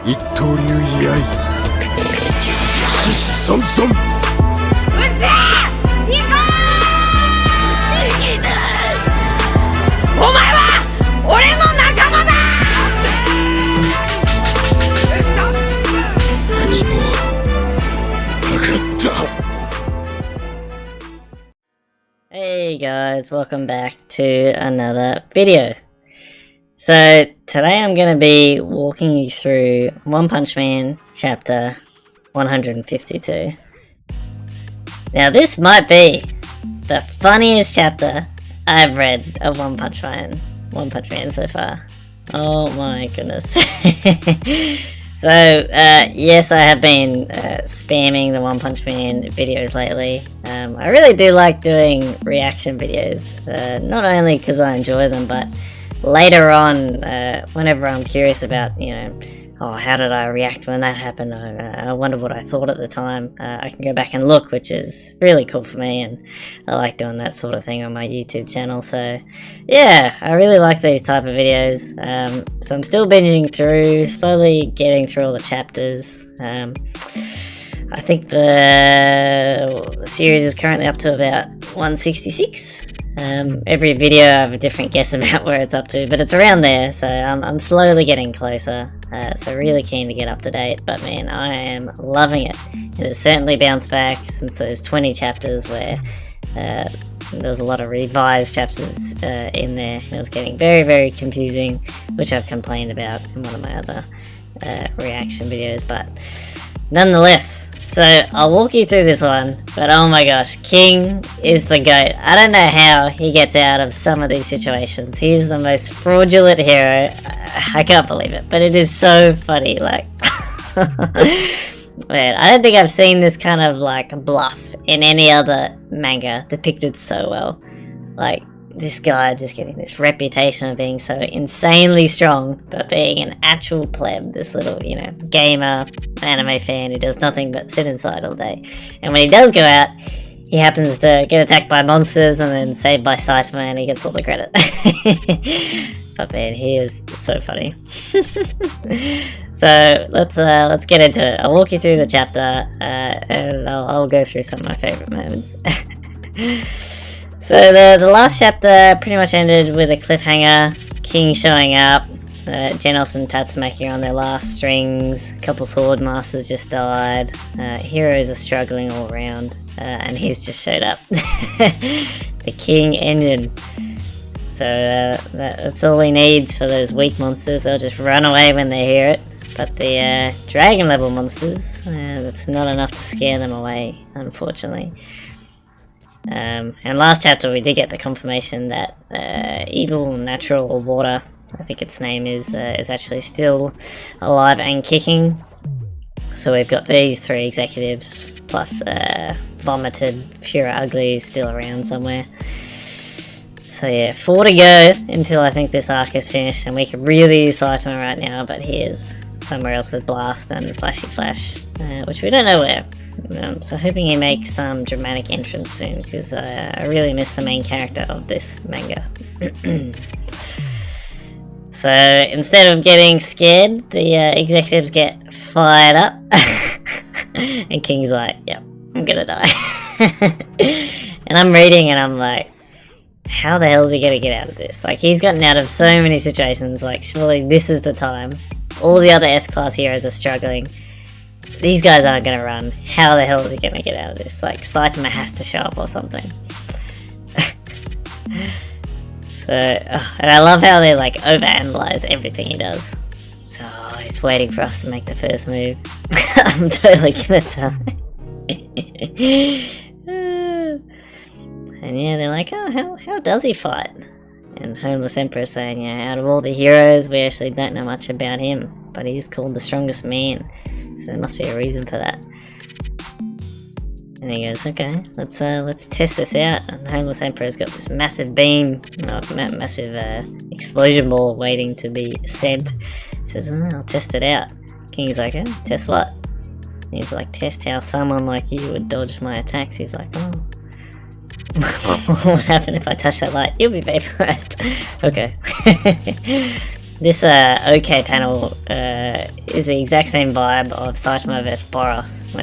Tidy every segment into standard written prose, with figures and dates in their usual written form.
一刀流居合獅子孫孫。うっせえ行こう。逃げない。お前は俺の仲間だ。何も分かった。 Hey guys, welcome back to another video. So today I'm going to be walking you through One Punch Man chapter 152. Now this might be the funniest chapter I've read of One Punch Man so far. Oh my goodness. So, yes, I have been spamming the One Punch Man videos lately. I really do like doing reaction videos, not only because I enjoy them, but later on, whenever I'm curious about, you know, oh, how did I react when that happened? I wonder what I thought at the time. I can go back and look, which is really cool for me, and I like doing that sort of thing on my YouTube channel. So, yeah, I really like these type of videos. So I'm still binging through, slowly getting through all the chapters. I think the series is currently up to about 166. Every video I have a different guess about where it's up to, but it's around there, so I'm slowly getting closer, so really keen to get up to date. But man, I am loving it. It has certainly bounced back since those 20 chapters where there was a lot of revised chapters in there. It was getting very, very confusing, which I've complained about in one of my other reaction videos, but nonetheless. So, I'll walk you through this one, but oh my gosh, King is the GOAT. I don't know how he gets out of some of these situations. He's the most fraudulent hero. I can't believe it, but it is so funny, like... Man, I don't think I've seen this kind of, like, bluff in any other manga depicted so well. Like, this guy just getting this reputation of being so insanely strong, but being an actual pleb, this little, you know, gamer, anime fan who does nothing but sit inside all day. And when he does go out, he happens to get attacked by monsters and then saved by Saitama, and he gets all the credit. But man, he is so funny. So let's get into it. I'll walk you through the chapter, and I'll go through some of my favorite moments. So the last chapter pretty much ended with a cliffhanger, King showing up, Genos and Tatsumaki are on their last strings, a couple sword masters just died, heroes are struggling all around, and he's just showed up. The King engine. So that's all he needs for those weak monsters. They'll just run away when they hear it. But the dragon level monsters, that's not enough to scare them away, unfortunately. And last chapter we did get the confirmation that evil natural water, I think its name is actually still alive and kicking. So we've got these three executives plus vomited pure ugly still around somewhere. So yeah, 4 to go until I think this arc is finished, and we could really use Saitama right now, but he is somewhere else with Blast and Flashy Flash, which we don't know where. So hoping he makes some dramatic entrance soon, because I really miss the main character of this manga. So instead of getting scared, the executives get fired up, and King's like, yep, I'm gonna die. And I'm reading and I'm like, how the hell is he gonna get out of this? Like, he's gotten out of so many situations, like surely this is the time. All the other S-class heroes are struggling. These guys aren't going to run. How the hell is he going to get out of this? Like, Saitama has to show up or something. So, and I love how they, like, overanalyze everything he does. So, he's waiting for us to make the first move. I'm totally going to die. And yeah, they're like, oh, how does he fight? And Homeless Emperor's saying, yeah, out of all the heroes, we actually don't know much about him. But he's called the strongest man. So there must be a reason for that. And he goes, okay, let's test this out. And Homeless Emperor's got this massive beam, massive explosion ball waiting to be sent. He says, I'll test it out. King's like, oh, test what? And he's like, test how someone like you would dodge my attacks. He's like, oh. What would happen if I touch that light? You'll be vaporized. Okay. This OK panel is the exact same vibe of Saitama vs Boros,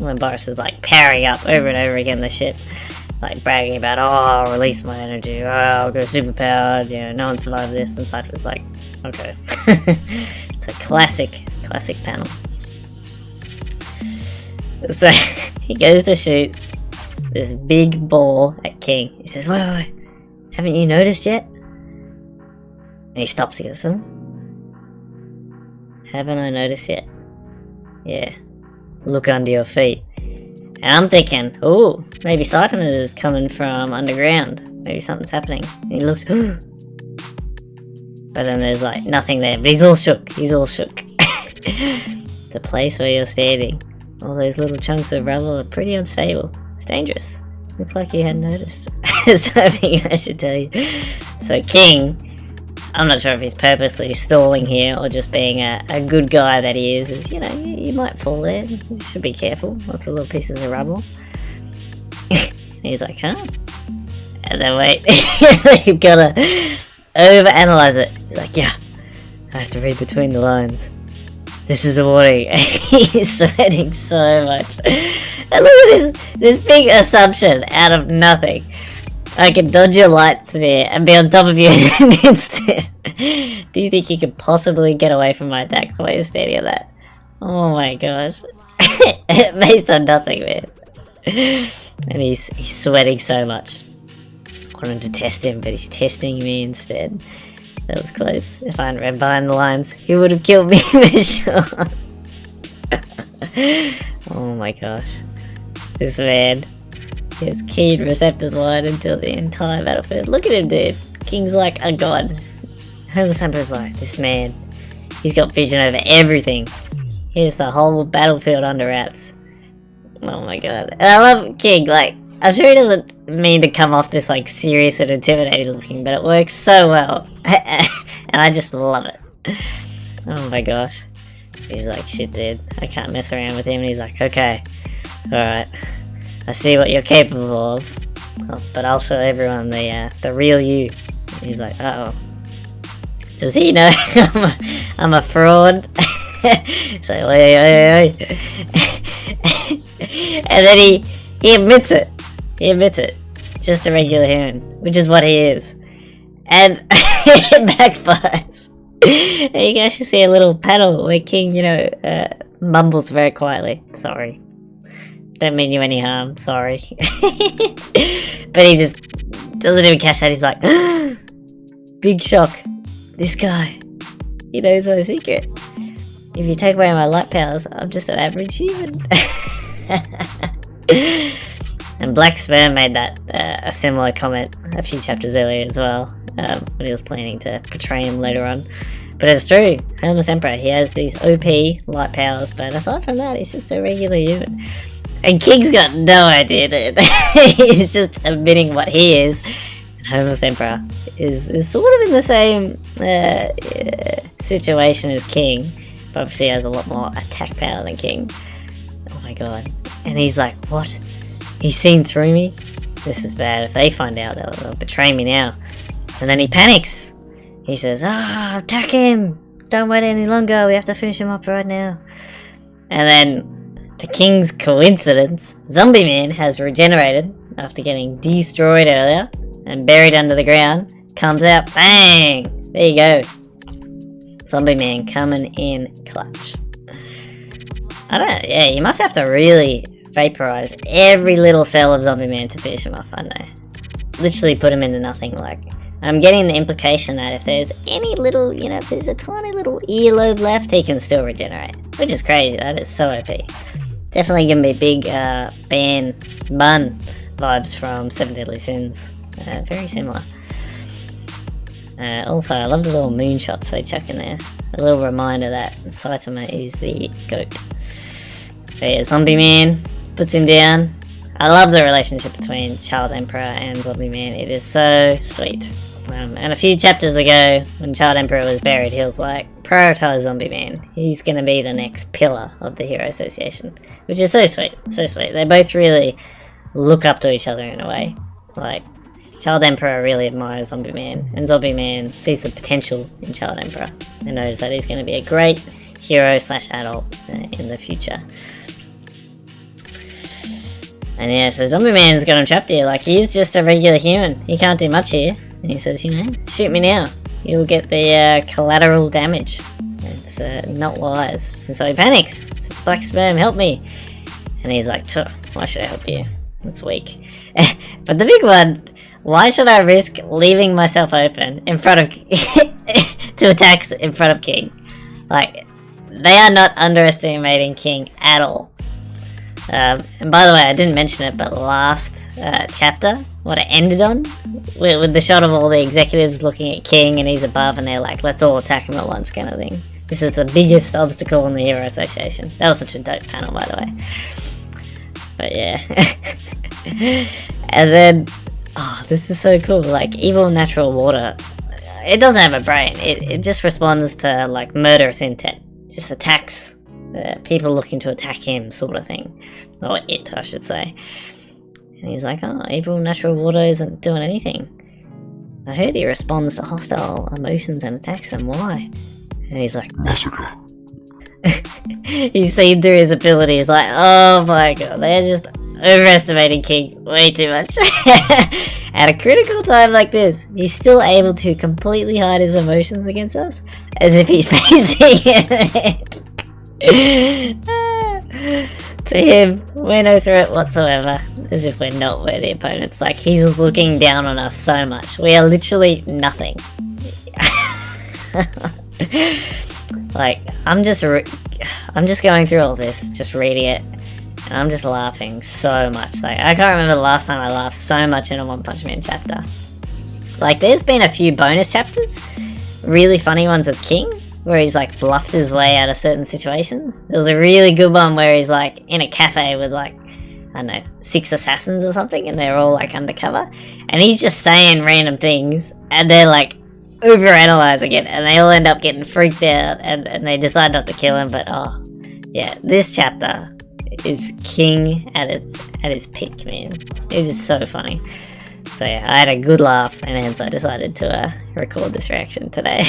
when Boros is like powering up over and over again the shit, like bragging about, oh, I'll release my energy, oh, I'll go super powered, you know, no one survived this, and Saitama's like, okay. It's a classic panel. So he goes to shoot this big ball at King. He says, wait, haven't you noticed yet? And he stops, he goes, huh? Haven't I noticed yet? Yeah. Look under your feet. And I'm thinking, oh, maybe Saitama is coming from underground. Maybe something's happening. And he looks, but then there's like nothing there. But he's all shook. The place where you're standing, all those little chunks of rubble are pretty unstable. It's dangerous. Look like you hadn't noticed. So I think I should tell you. So King, I'm not sure if he's purposely stalling here or just being a good guy that he is, you know, you might fall there. You should be careful. Lots of little pieces of rubble. He's like, huh? And then wait, you've gotta overanalyze it. He's like, yeah, I have to read between the lines. This is a warning. He's sweating so much. And look at this big assumption out of nothing. I can dodge your light sphere and be on top of you in an instant. Do you think you could possibly get away from my attack while you're standing at that? Oh my gosh. Based on nothing, man. And he's sweating so much. I wanted to test him, but he's testing me instead. That was close. If I hadn't read behind the lines, he would have killed me for sure. Oh my gosh. This man. His keen receptors wide until the entire battlefield. Look at him, dude. King's like a god. Homeless Emperor's like, this man, he's got vision over everything. He has the whole battlefield under wraps. Oh my god. And I love King, like, I'm sure he doesn't mean to come off this like serious and intimidating looking, but it works so well. And I just love it. Oh my gosh. He's like, shit dude, I can't mess around with him. And he's like, okay, alright. I see what you're capable of, but I'll show everyone the real you. And he's like, uh-oh. Does he know I'm a fraud? So wait. And then he admits it. He admits it. Just a regular human, which is what he is. And it backfires. And you can actually see a little panel where King, you know, mumbles very quietly. Sorry. Don't mean you any harm, sorry. But he just doesn't even catch that. He's like, big shock. This guy, he knows my secret. If you take away my light powers, I'm just an average human. And Black Sperm made that a similar comment a few chapters earlier as well, when he was planning to portray him later on. But it's true, Homeless Emperor, he has these OP light powers, but aside from that, he's just a regular human. And King's got no idea, dude. He's just admitting what he is. And Homeless Emperor is sort of in the same situation as King, but obviously has a lot more attack power than King. Oh my god. And he's like, what? He's seen through me? This is bad. If they find out, they'll betray me now. And then he panics. He says, attack him! Don't wait any longer, we have to finish him up right now. And then, to King's coincidence, Zombie Man has regenerated after getting destroyed earlier and buried under the ground. Comes out, bang! There you go. Zombie Man coming in clutch. Yeah, you must have to really vaporize every little cell of Zombie Man to finish him off, I know. Literally put him into nothing, like. I'm getting the implication that if there's any little, you know, if there's a tiny little earlobe left, he can still regenerate. Which is crazy, that is so OP. Definitely gonna be big Bun vibes from Seven Deadly Sins. Very similar. Also, I love the little moonshots they chuck in there. A little reminder that Saitama is the GOAT. But yeah, Zombie Man puts him down. I love the relationship between Child Emperor and Zombie Man. It is so sweet. And a few chapters ago, when Child Emperor was buried, he was like, prioritize Zombie Man. He's gonna be the next pillar of the Hero Association. Which is so sweet, so sweet. They both really look up to each other in a way. Like, Child Emperor really admires Zombie Man, and Zombie Man sees the potential in Child Emperor and knows that he's going to be a great hero / adult in the future. And yeah, so Zombie Man's got him trapped here. Like, he's just a regular human. He can't do much here. And he says, you know, shoot me now. You'll get the collateral damage. It's not wise. And so he panics. Says, Black Sperm, help me. And he's like, why should I help you? That's weak. But the big one, why should I risk leaving myself open in front of to attacks in front of King? Like, they are not underestimating King at all. And by the way, I didn't mention it, but last chapter, what it ended on, with the shot of all the executives looking at King and he's above and they're like, let's all attack him at once kind of thing. This is the biggest obstacle in the Hero Association. That was such a dope panel, by the way. But yeah. And then, oh, this is so cool. Like, evil natural water, it doesn't have a brain. It just responds to, like, murderous intent. Just attacks people looking to attack him, sort of thing. Or it, I should say. And he's like, oh, evil natural water isn't doing anything. I heard he responds to hostile emotions and attacks them. Why? And he's like, Massacre. He's seen through his abilities, like, oh my god, they're just overestimating King way too much. At a critical time like this, he's still able to completely hide his emotions against us, as if he's facing it. To him, we're no threat whatsoever, as if we're not worthy opponents. Like, he's looking down on us so much. We are literally nothing. Like, I'm just going through all this, just reading it, and I'm just laughing so much. Like, I can't remember the last time I laughed so much in a One Punch Man chapter. Like, there's been a few bonus chapters, really funny ones with King, where he's like bluffed his way out of certain situations. There was a really good one where he's like in a cafe with like, I don't know, 6 assassins or something, and they're all like undercover, and he's just saying random things, and they're like overanalyzing it, and they all end up getting freaked out, and they decide not to kill him. But oh yeah, this chapter is King at its peak, man. It is so funny. So yeah, I had a good laugh, and hence I decided to record this reaction today.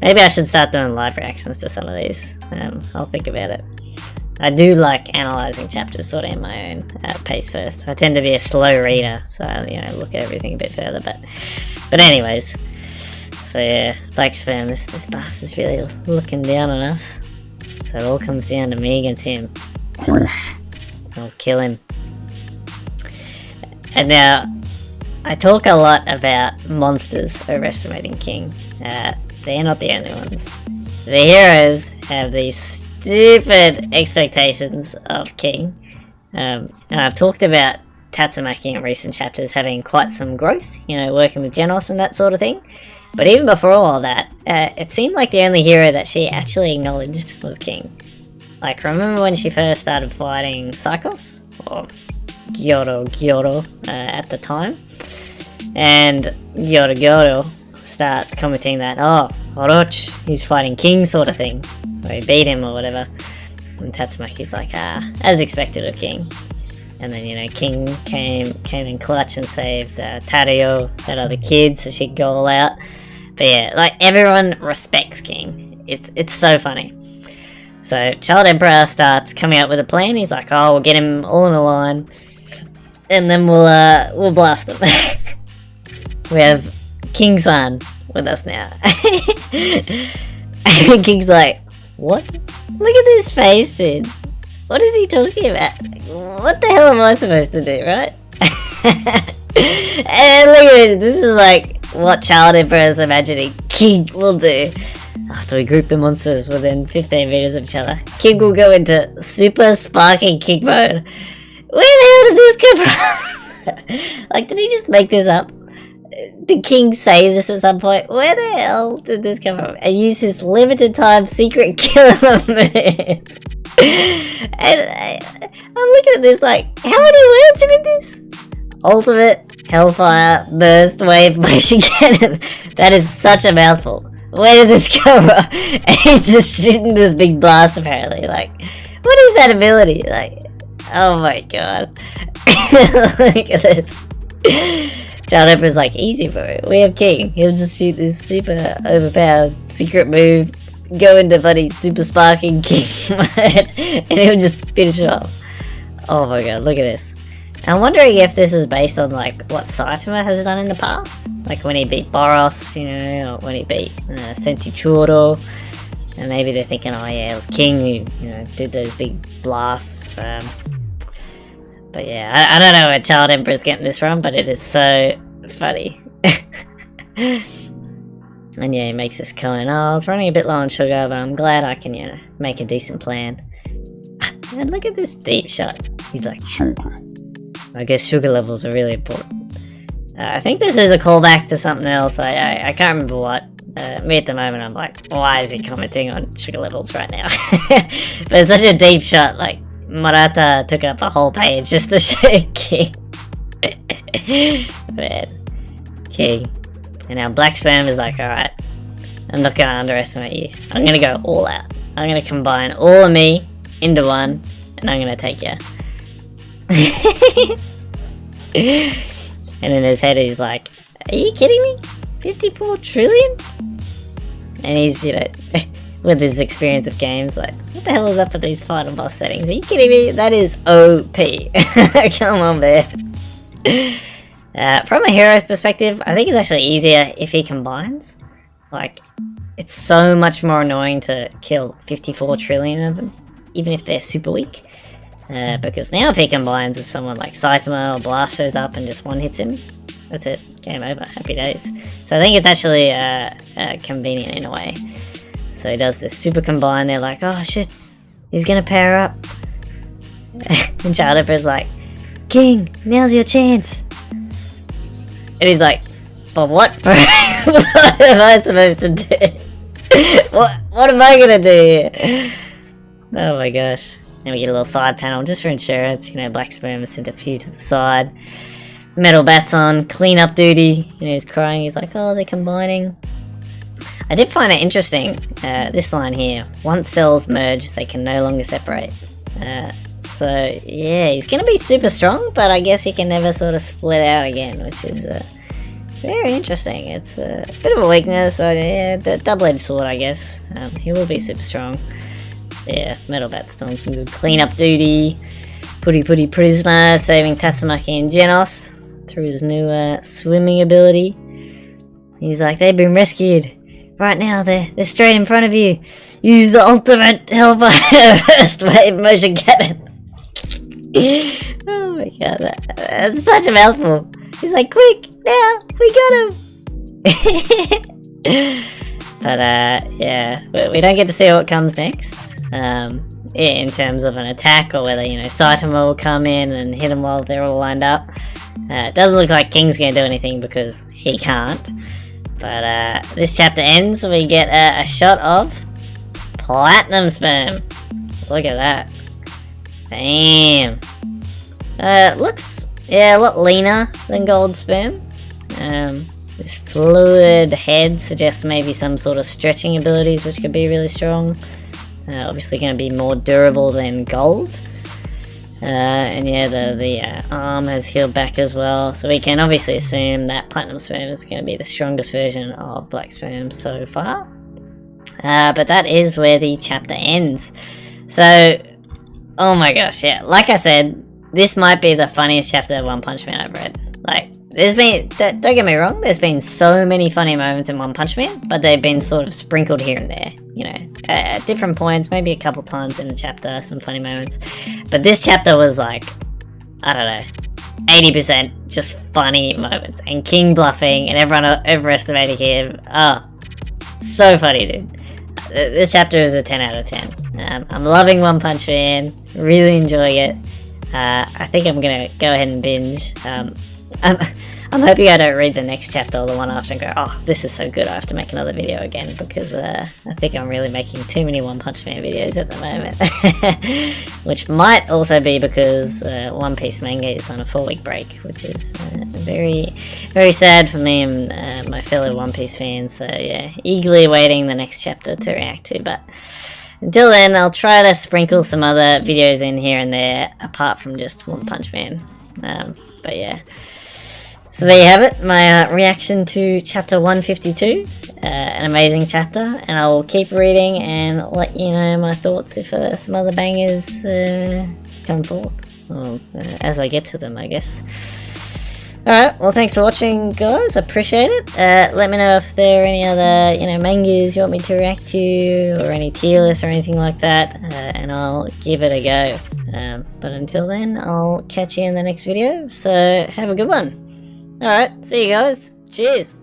Maybe I should start doing live reactions to some of these. I'll think about it. I do like analysing chapters sort of in my own pace first. I tend to be a slow reader, so you know, look at everything a bit further. But anyways, so yeah, Black Sperm, this bastard's really looking down on us. So it all comes down to me against him. I'll kill him. And now, I talk a lot about monsters overestimating King. They're not the only ones. The heroes have these stupid expectations of King. And I've talked about Tatsumaki in recent chapters having quite some growth, you know, working with Genos and that sort of thing. But even before all that, it seemed like the only hero that she actually acknowledged was King. Like, remember when she first started fighting Psychos? Or Gyoro at the time? And Gyoro starts commenting that, oh, Orochi, he's fighting King sort of thing. Or he beat him or whatever. And Tatsumaki's like, as expected of King. And then, you know, King came in clutch and saved Tario, that other kid, so she'd go all out. But yeah, like, everyone respects King. It's so funny. So Child Emperor starts coming up with a plan. He's like, oh, we'll get him all in a line, and then we'll blast him. We have King-san with us now. And King's like, what? Look at this face, dude. What is he talking about? What the hell am I supposed to do, right? And look at this. This is like what Child Emperor is imagining King will do. After we group the monsters within 15 meters of each other, King will go into super sparking King mode. Where the hell did this come from? Like, did he just make this up? Did King say this at some point? Where the hell did this come from? And use his limited time secret killer move. And I'm looking at this like, how many words are in this? Ultimate, Hellfire, Burst, Wave, Motion Cannon. That is such a mouthful. Where did this come from? And he's just shooting this big blast apparently. Like, what is that ability? Like, oh my god. Look at this. Child Emperor's like, easy bro, we have King. He'll just shoot this super overpowered secret move, go into bloody super sparking King mode, and he'll just finish it off. Oh my god, look at this. I'm wondering if this is based on like what Saitama has done in the past. Like when he beat Boros, you know, or when he beat Sentichuro. And maybe they're thinking, oh yeah, it was King who, you know, did those big blasts. But yeah, I don't know where Child Emperor's getting this from, but it is so funny. And yeah, he makes this comment, oh, I was running a bit low on sugar, but I'm glad I can, you know, make a decent plan. And look at this deep shot. He's like, sugar. I guess sugar levels are really important. I think this is a callback to something else. I can't remember what. Me at the moment, I'm like, why is he commenting on sugar levels right now? But it's such a deep shot, like, Murata took up a whole page just to show King. Man. King. And now Black Sperm is like, alright, I'm not gonna underestimate you. I'm gonna go all out. I'm gonna combine all of me into one, and I'm gonna take you. And in his head he's like, are you kidding me? 54 trillion? And he's, you know, with his experience of games, like, what the hell is up with these final boss settings? Are you kidding me? That is OP. Come on, man. From a hero's perspective, I think it's actually easier if he combines. Like, it's so much more annoying to kill 54 trillion of them, even if they're super weak. Because now if he combines with someone like Saitama or Blast shows up and just one hits him, that's it, game over, happy days. So I think it's actually convenient in a way. So he does this super combine, they're like, oh shit, he's gonna pair up. And Child Emperor's like, King, now's your chance. And he's like, but what? What am I supposed to do? What am I gonna do here? Oh my gosh. And we get a little side panel just for insurance, you know, Black Sperm has sent a few to the side. Metal Bat's on clean up duty, you know, he's crying, he's like, oh, they're combining. I did find it interesting, this line here, once cells merge, they can no longer separate. So, yeah, he's gonna be super strong, but I guess he can never sort of split out again, which is very interesting. It's a bit of a weakness, so yeah, the double-edged sword, I guess. He will be super strong. Yeah, Metal Bat's doing some good cleanup duty. Putty prisoner, saving Tatsumaki and Genos through his new swimming ability. He's like, they've been rescued. Right now, they're straight in front of you. Use the ultimate Hellfire First Wave motion cannon. Oh my god, that's such a mouthful. He's like, quick, now, we got him. But yeah, we don't get to see what comes next. In terms of an attack, or whether, you know, Saitama will come in and hit them while they're all lined up. It doesn't look like King's gonna do anything because he can't. But this chapter ends, we get a shot of Platinum Sperm. Look at that. Damn. Looks, yeah, a lot leaner than Gold Sperm. This fluid head suggests maybe some sort of stretching abilities, which could be really strong. Obviously going to be more durable than Gold. And yeah, the arm has healed back as well, so we can obviously assume that Platinum Sperm is going to be the strongest version of Black Sperm so far. But that is where the chapter ends. So, oh my gosh, yeah, like I said, this might be the funniest chapter of One Punch Man I've read. Like, there's been, don't get me wrong, there's been so many funny moments in One Punch Man, but they've been sort of sprinkled here and there, you know, at different points, maybe a couple times in the chapter, some funny moments. But this chapter was like, I don't know, 80% just funny moments, and King bluffing, and everyone overestimating him. Oh, so funny, dude. This chapter is a 10 out of 10. I'm loving One Punch Man, really enjoying it. I think I'm gonna go ahead and binge. I'm hoping I don't read the next chapter or the one after and go, oh, this is so good, I have to make another video again, because I think I'm really making too many One Punch Man videos at the moment. Which might also be because One Piece manga is on a 4-week break, which is very, very sad for me and my fellow One Piece fans. So yeah, eagerly awaiting the next chapter to react to, but until then, I'll try to sprinkle some other videos in here and there, apart from just One Punch Man. But yeah. So there you have it, my reaction to chapter 152, an amazing chapter, and I will keep reading and let you know my thoughts if some other bangers come forth, or, as I get to them, I guess. Alright, well thanks for watching, guys, I appreciate it. Let me know if there are any other, mangas you want me to react to, or any tier lists or anything like that, and I'll give it a go. But until then, I'll catch you in the next video, so have a good one. Alright, see you guys. Cheers.